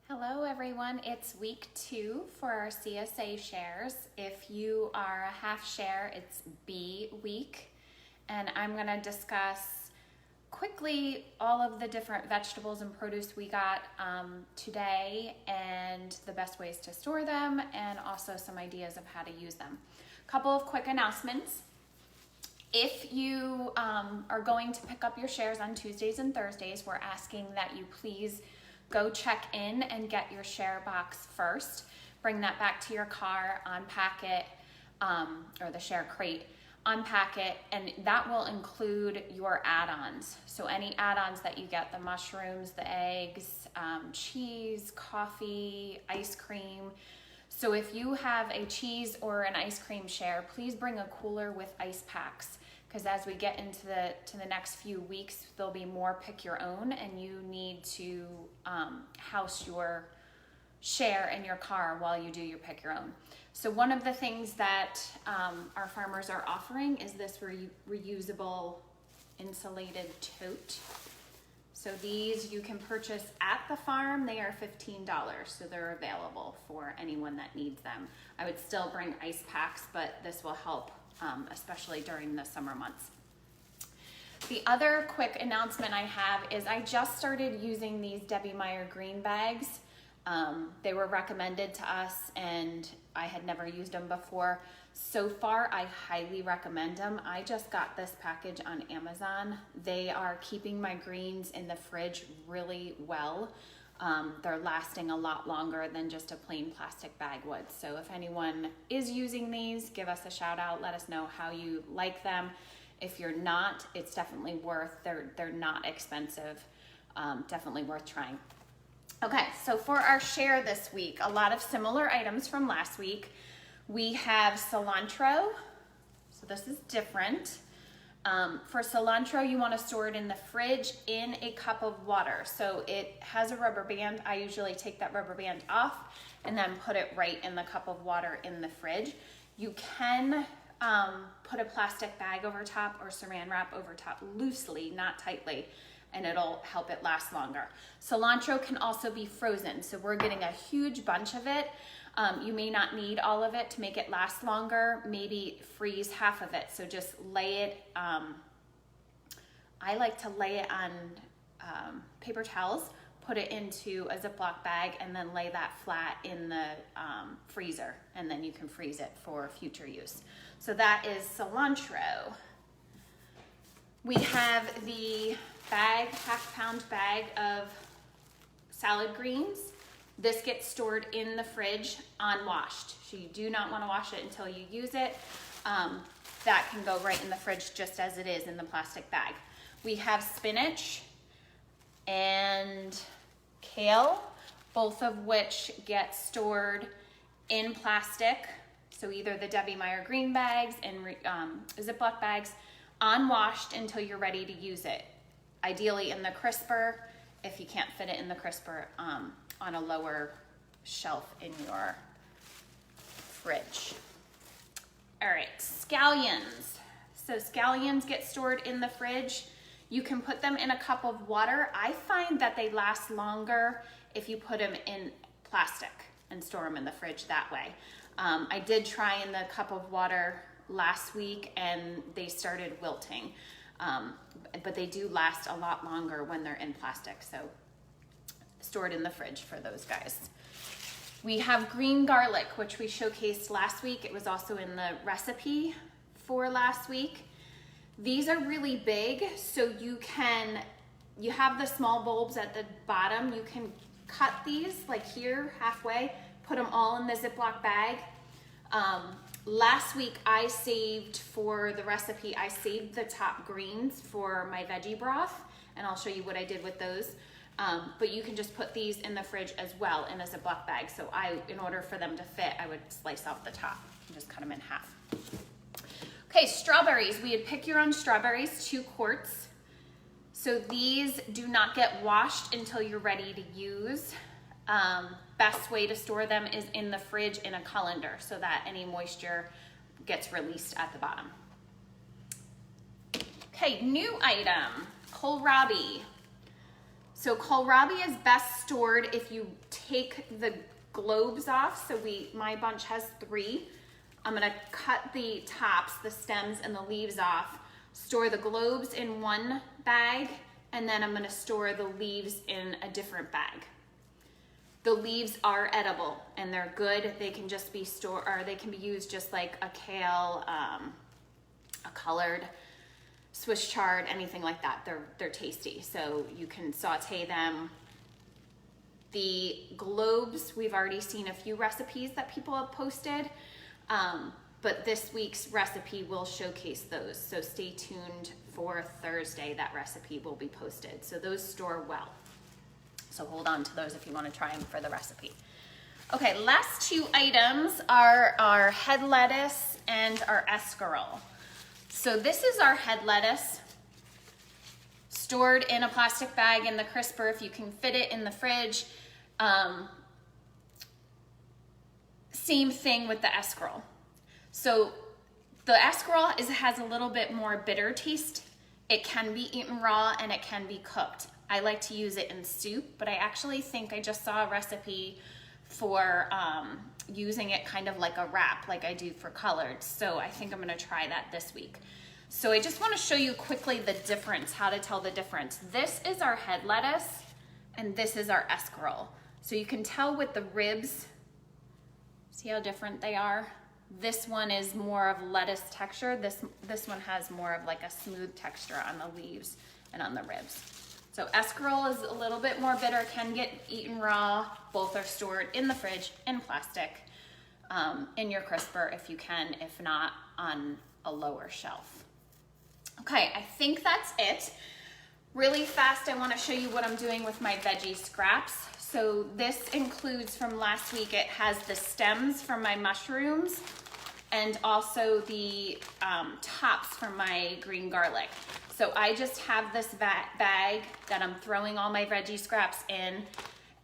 Hello everyone, it's week 2 for our CSA shares. If you are a half share, it's B week. And I'm going to discuss quickly all of the different vegetables and produce we got today and the best ways to store them and also some ideas of how to use them. A couple of quick announcements. If you are going to pick up your shares on Tuesdays and Thursdays, we're asking that you please go check in and get your share box first. Bring that back to your car, unpack it, or the share crate, unpack it, and that will include your add-ons. So any add-ons that you get, the mushrooms, the eggs, cheese, coffee, ice cream. So if you have a cheese or an ice cream share, please bring a cooler with ice packs, because as we get into the next few weeks, there'll be more pick your own, and you need to house your share in your car while you do your pick your own. So one of the things that our farmers are offering is this reusable insulated tote. So these you can purchase at the farm. They are $15, so they're available for anyone that needs them. I would still bring ice packs, but this will help, especially during the summer months. The other quick announcement I have is I just started using these Meyer green bags. They were recommended to us and I had never used them before. So far, I highly recommend them. I just got this package on Amazon. They are keeping my greens in the fridge really well. They're lasting a lot longer than just a plain plastic bag would. So if anyone is using these, give us a shout out. Let us know how you like them. If you're not, it's definitely worth, they're not expensive. Definitely worth trying. Okay, so for our share this week, a lot of similar items from last week. We have cilantro, so this is different. For cilantro, you want to store it in the fridge in a cup of water. So it has a rubber band. I usually take that rubber band off and then put it right in the cup of water in the fridge. You can put a plastic bag over top or saran wrap over top loosely, not tightly, and it'll help it last longer. Cilantro can also be frozen. So we're getting a huge bunch of it. You may not need all of it to make it last longer. Maybe freeze half of it. So just lay it, I like to lay it on paper towels, put it into a Ziploc bag, and then lay that flat in the freezer. And then you can freeze it for future use. So that is cilantro. We have the bag, half-pound bag of salad greens. This gets stored in the fridge unwashed. So you do not want to wash it until you use it. That can go right in the fridge just as it is in the plastic bag. We have spinach and kale, both of which get stored in plastic. So either the Meyer green bags and Ziploc bags, unwashed until you're ready to use it. Ideally in the crisper, if you can't fit it in the crisper, on a lower shelf in your fridge. All right, scallions. So scallions get stored in the fridge. You can put them in a cup of water. I find that they last longer if you put them in plastic and store them in the fridge that way. I did try in the cup of water last week and they started wilting. But they do last a lot longer when they're in plastic. So stored in the fridge for those guys. We have green garlic, which we showcased last week. It was also in the recipe for last week. These are really big, so you have the small bulbs at the bottom. You can cut these like here halfway, put them all in the Ziploc bag. Last week I saved for the recipe, I saved the top greens for my veggie broth, and I'll show you what I did with those. But you can just put these in the fridge as well in a Ziploc bag. So in order for them to fit, I would slice off the top and just cut them in half. Okay, strawberries. We had pick your own strawberries, 2 quarts. So these do not get washed until you're ready to use. Best way to store them is in the fridge in a colander so that any moisture gets released at the bottom. Okay, new item, kohlrabi. So kohlrabi is best stored if you take the globes off. So my bunch has 3. I'm gonna cut the tops, the stems and the leaves off, store the globes in one bag, and then I'm gonna store the leaves in a different bag. The leaves are edible and they're good. They can just be stored, or they can be used just like a kale, a colored Swiss chard, anything like that. They're tasty, so you can saute them. The globes, we've already seen a few recipes that people have posted, but this week's recipe will showcase those. So stay tuned for Thursday, that recipe will be posted. So those store well. So hold on to those if you want to try them for the recipe. Okay, last 2 items are our head lettuce and our escarole. So this is our head lettuce, stored in a plastic bag in the crisper if you can fit it in the fridge. Same thing with the escarole. So the escarole has a little bit more bitter taste. It can be eaten raw and it can be cooked. I like to use it in soup, but I actually think I just saw a recipe for using it kind of like a wrap, like I do for collards. So I think I'm gonna try that this week. So I just wanna show you quickly the difference, how to tell the difference. This is our head lettuce and this is our escarole. So you can tell with the ribs, see how different they are? This one is more of lettuce texture. This one has more of like a smooth texture on the leaves and on the ribs. So escarole is a little bit more bitter, can get eaten raw. Both are stored in the fridge in plastic, in your crisper if you can, if not on a lower shelf. Okay, I think that's it. Really fast, I wanna show you what I'm doing with my veggie scraps. So this includes from last week, it has the stems from my mushrooms and also the tops from my green garlic. So I just have this bag that I'm throwing all my veggie scraps in,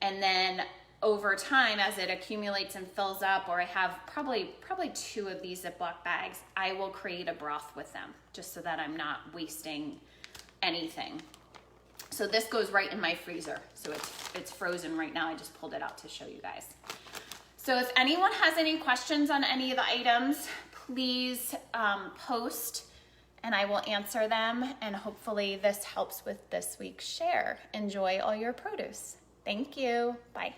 and then over time as it accumulates and fills up, or I have probably 2 of these Ziploc bags, I will create a broth with them just so that I'm not wasting anything. So this goes right in my freezer. So it's frozen right now. I just pulled it out to show you guys. So if anyone has any questions on any of the items, please post and I will answer them. And hopefully this helps with this week's share. Enjoy all your produce. Thank you. Bye.